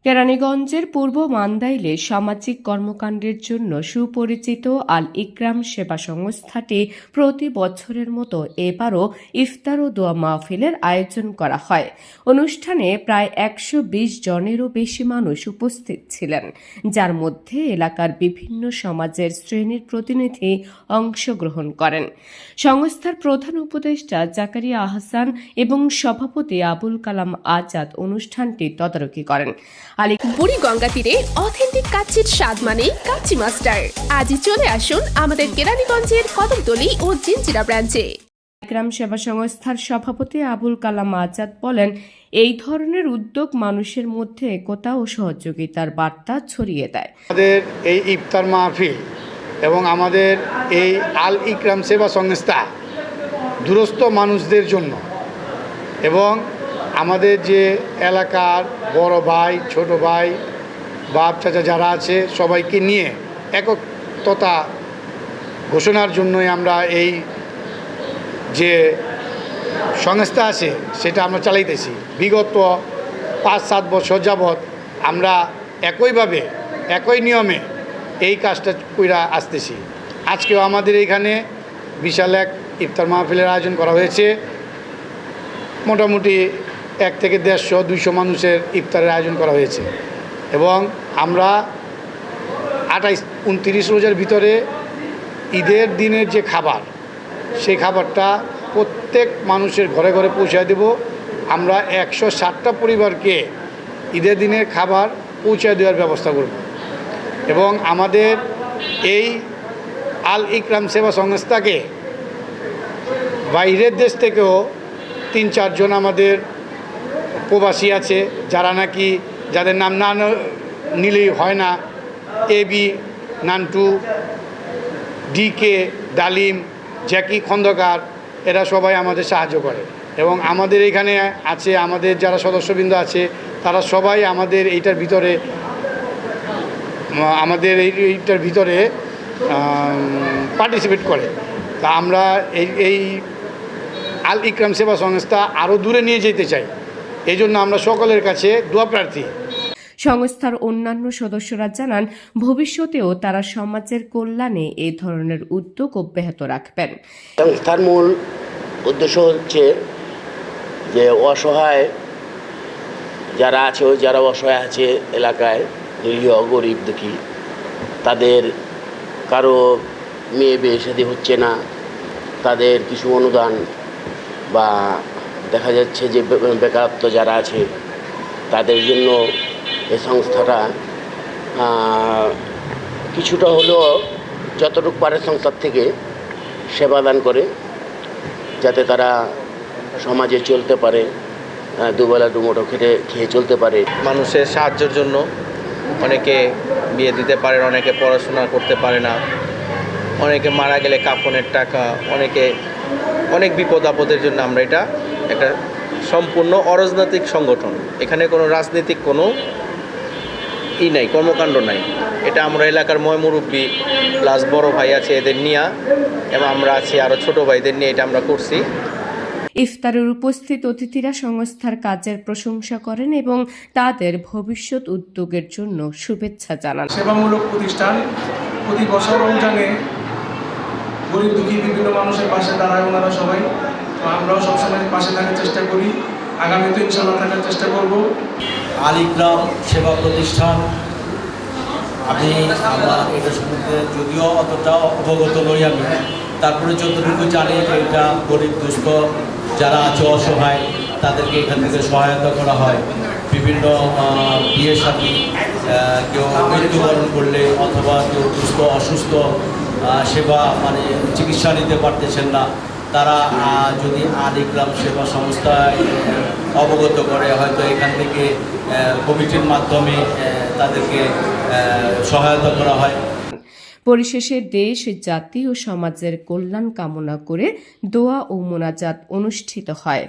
কেরানীগঞ্জের পূর্ব মান্দাইলে সামাজিক কর্মকাণ্ডের জন্য সুপরিচিত আল ইকরাম সেবা সংস্থাটি প্রতি বছরের মতো এবারও ইফতার ও দোয়া মাহফিলের আয়োজন করা হয়। অনুষ্ঠানে প্রায় 120 জনেরও বেশি মানুষ উপস্থিত ছিলেন, যার মধ্যে এলাকার বিভিন্ন সমাজের শ্রেণীর প্রতিনিধি অংশগ্রহণ করেন। সংস্থার প্রধান উপদেষ্টা জাকারিয়া আহসান এবং সভাপতি আবুল কালাম আজাদ অনুষ্ঠানটি তদারকি করেন। বুড়িগঙ্গা তীরে অথেন্টিক কাচ্চির স্বাদ মানে কাচ্চি মাস্টার। আজই চলে আসুন আমাদের কেরানীগঞ্জের কদমতলী ও জিঞ্জিরা ব্রাঞ্চে। ইকরাম সেবা সংস্থার সভাপতি আবুল কালাম আজাদ বলেন, এই ধরনের উদ্যোগ মানুষের মধ্যে একতা ও সহযোগিতার বার্তা ছড়িয়ে দেয়। আমাদের এই ইফতার মাহফিল এবং আমাদের এই আল ইকরাম সেবা সংস্থা দূরস্থ মানুষদের জন্য এবং আমাদের যে এলাকার বড় ভাই, ছোট ভাই, বাপ, চাচা যারা আছে সবাইকে নিয়ে একত্রতা ঘোষণার জন্যই আমরা এই যে সংস্থা আছে সেটা আমরা চালাইতেছি। বিগত 5-7 বছর যাবৎ আমরা একইভাবে একই নিয়মে এই কাজটা কইরা আসতেছি। আজকেও আমাদের এখানে বিশাল এক ইফতার মাহফিলের আয়োজন করা হয়েছে। মোটামুটি 1 থেকে 150-200 মানুষের ইফতারের আয়োজন করা হয়েছে এবং আমরা 28-29 রোজার ভিতরে ঈদের দিনের যে খাবার, সেই খাবারটা প্রত্যেক মানুষের ঘরে ঘরে পৌঁছায় দেব। আমরা 160টা পরিবারকে ঈদের দিনের খাবার পৌঁছায় দেওয়ার ব্যবস্থা করব এবং আমাদের এই আল ইকরাম সেবা সংস্থাকে বাইরের দেশ থেকেও 3-4 জন আমাদের প্রবাসী আছে, যারা নাকি যাদের নাম না নিলেই হয় না, এবি, নান্টু, ডিকে, ডালিম, জ্যাকি খন্দকার, এরা সবাই আমাদের সাহায্য করে এবং আমাদের এখানে আছে আমাদের যারা সদস্যবৃন্দ আছে তারা সবাই আমাদের এইটার ভিতরে পার্টিসিপেট করে। তা আমরা এই আল ইকরাম সেবা সংস্থা আরও দূরে নিয়ে যেতে চাই, এই জন্য আমরা সকলের কাছে দোয়া প্রার্থী। সংস্থার অন্যান্য সদস্যরা জানান, ভবিষ্যতেও তারা সমাজের কল্যাণে এই ধরনের উদ্যোগ অব্যাহত রাখবেন। সংস্থার মূল উদ্দেশ্য হচ্ছে যে অসহায় যারা অসহায় আছে এলাকায়, নিরীহ গরিব দুঃখী, তাদের কারো মেয়ে বিয়ে শাদী হচ্ছে না, তাদের কিছু অনুদান বা দেখা যাচ্ছে যে বেকারত্ব যারা আছে তাদের জন্য এই সংস্থাটা কিছুটা হলেও যতটুকু পারে সংস্থার থেকে সেবাদান করে, যাতে তারা সমাজে চলতে পারে, দুবেলা দুমুঠো খেয়ে চলতে পারে। মানুষের সাহায্যের জন্য অনেকে বিয়ে দিতে পারে, অনেকে পড়াশোনা করতে পারে না, অনেকে মারা গেলে কাফনের টাকা, অনেক বিপদ আপদের জন্য আমরা এটা একটা সম্পূর্ণ অরাজনৈতিক সংগঠন। এখানে কোনো রাজনৈতিক কোনো নাই, কর্মকাণ্ড নাই। এটা আমরা এলাকার মুরব্বী প্লাস বড় ভাই আছে এদের নিয়ে এবং আমরা আছি আরও ছোট ভাইদের নিয়ে এটা আমরা করছি। ইফতারের উপস্থিত অতিথিরা সংস্থার কাজের প্রশংসা করেন এবং তাদের ভবিষ্যৎ উদ্যোগের জন্য শুভেচ্ছা জানান। সেবামূলক প্রতিষ্ঠান প্রতি বছর রমজানে গরিব দুঃখী বিভিন্ন মানুষের পাশে দাঁড়ায় ওনারা সবাই। তো আমরাও সবসময় পাশে থাকার চেষ্টা করি, আগামীতে ইনশাআল্লাহ থাকার চেষ্টা করব। আল ইকরাম সেবা প্রতিষ্ঠান, আমরা এটা সম্বন্ধে যদিও অতটা অবগত নই আমি, তারপরে যতটুকু জানি যে এটা গরিব দুস্থ যারা আছে অসহায় তাদেরকে এখান থেকে সহায়তা করা হয়। বিভিন্ন বিয়ে শাদী, কেউ মৃত্যুবরণ করলে অথবা কেউ দুস্থ অসুস্থ সেবা মানে চিকিৎসা নিতে পারতেছেন না, তারা যদি আল ইকরাম সেবা সংস্থায় অবগত করে, হয়তো এখান থেকে কমিটির মাধ্যমে তাদেরকে সহায়তা করা হয়। পরিশেষে দেশ, জাতি ও সমাজের কল্যাণ কামনা করে দোয়া ও মোনাজাত অনুষ্ঠিত হয়।